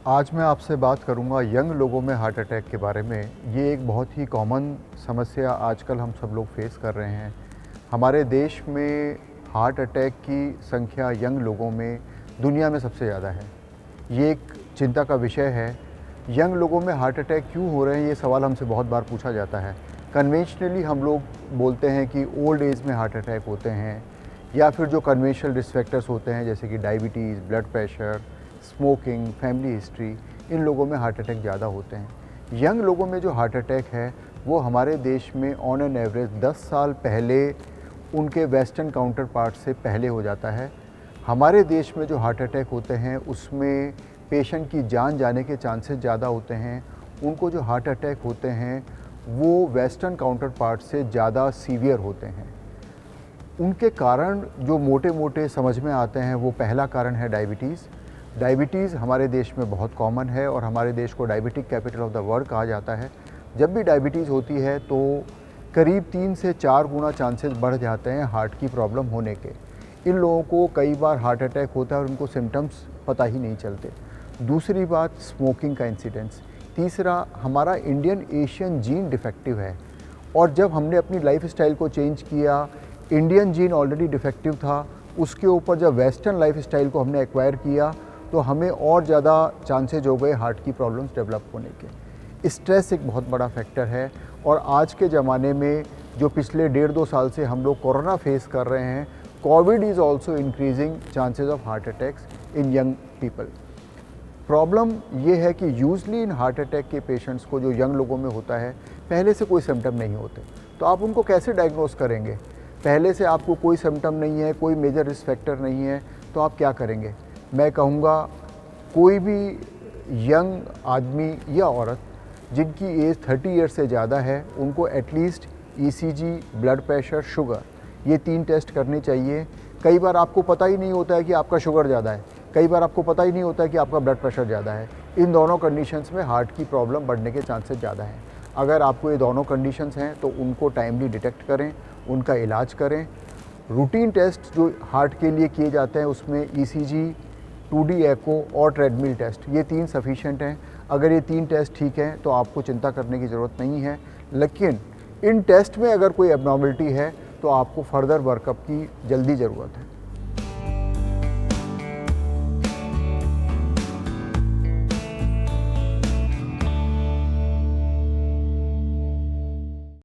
आज मैं आपसे बात करूंगा यंग लोगों में हार्ट अटैक के बारे में। ये एक बहुत ही कॉमन समस्या आजकल हम सब लोग फेस कर रहे हैं। हमारे देश में हार्ट अटैक की संख्या यंग लोगों में दुनिया में सबसे ज़्यादा है। ये एक चिंता का विषय है। यंग लोगों में हार्ट अटैक क्यों हो रहे हैं, ये सवाल हमसे बहुत बार पूछा जाता है। कन्वेंशनली हम लोग बोलते हैं कि ओल्ड एज में हार्ट अटैक होते हैं, या फिर जो कन्वेंशनल रिस्क फैक्टर्स होते हैं जैसे कि diabetes, blood pressure, smoking, family history, इन लोगों में हार्ट अटैक ज़्यादा होते हैं। यंग लोगों में जो हार्ट अटैक है वो हमारे देश में ऑन एन एवरेज 10 साल पहले उनके वेस्टर्न काउंटर पार्ट से पहले हो जाता है। हमारे देश में जो हार्ट अटैक होते हैं उसमें पेशेंट की जान जाने के चांसेस ज़्यादा होते हैं। उनको जो हार्ट अटैक होते हैं वो वेस्टर्न काउंटर पार्ट से ज़्यादा सीवियर होते हैं। उनके कारण जो मोटे मोटे समझ में आते हैं, वो पहला कारण है डायबिटीज़। डायबिटीज़ हमारे देश में बहुत कॉमन है और हमारे देश को diabetic capital of the world कहा जाता है। जब भी डायबिटीज़ होती है तो करीब 3 से 4 गुना चांसेस बढ़ जाते हैं हार्ट की प्रॉब्लम होने के। इन लोगों को कई बार हार्ट अटैक होता है और उनको सिम्टम्स पता ही नहीं चलते। दूसरी बात, स्मोकिंग का इंसिडेंस। तीसरा, हमारा इंडियन एशियन जीन डिफेक्टिव है, और जब हमने अपनी लाइफस्टाइल को चेंज किया, इंडियन जीन ऑलरेडी डिफेक्टिव था, उसके ऊपर जब वेस्टर्न लाइफस्टाइल को हमने एक्वायर किया तो हमें और ज़्यादा चांसेज हो गए हार्ट की प्रॉब्लम्स डेवलप होने के। स्ट्रेस एक बहुत बड़ा फैक्टर है, और आज के ज़माने में जो पिछले 1.5-2 साल से हम लोग कोरोना फेस कर रहे हैं, Covid is also increasing chances of heart attacks in young people. Problem ये है कि यूजली इन हार्ट अटैक के पेशेंट्स को, जो यंग लोगों में होता है, पहले से कोई सिम्टम नहीं होते, तो आप उनको कैसे डायग्नोस करेंगे? पहले से आपको कोई सिम्टम नहीं है, कोई मेजर रिस्क फैक्टर नहीं है, तो आप क्या करेंगे? मैं कहूँगा कोई भी यंग आदमी या औरत जिनकी एज 30 ईयर्स से ज़्यादा है, उनको at least ECG, blood pressure, sugar, ये 3 टेस्ट करने चाहिए। कई बार आपको पता ही नहीं होता है कि आपका शुगर ज़्यादा है, कई बार आपको पता ही नहीं होता है कि आपका ब्लड प्रेशर ज़्यादा है। इन दोनों कंडीशंस में हार्ट की प्रॉब्लम बढ़ने के चांसेस ज़्यादा हैं। अगर आपको ये दोनों कंडीशंस हैं तो उनको टाइमली डिटेक्ट करें, उनका इलाज करें। रूटीन टेस्ट जो हार्ट के लिए किए जाते हैं उसमें ईसीजी, 2D एको और ट्रेडमिल टेस्ट, ये 3 सफिशिएंट हैं। अगर ये 3 टेस्ट ठीक हैं तो आपको चिंता करने की ज़रूरत नहीं है, लेकिन इन टेस्ट में अगर कोई एबनॉर्मलिटी है तो आपको फर्दर वर्कअप की जल्दी ज़रूरत है।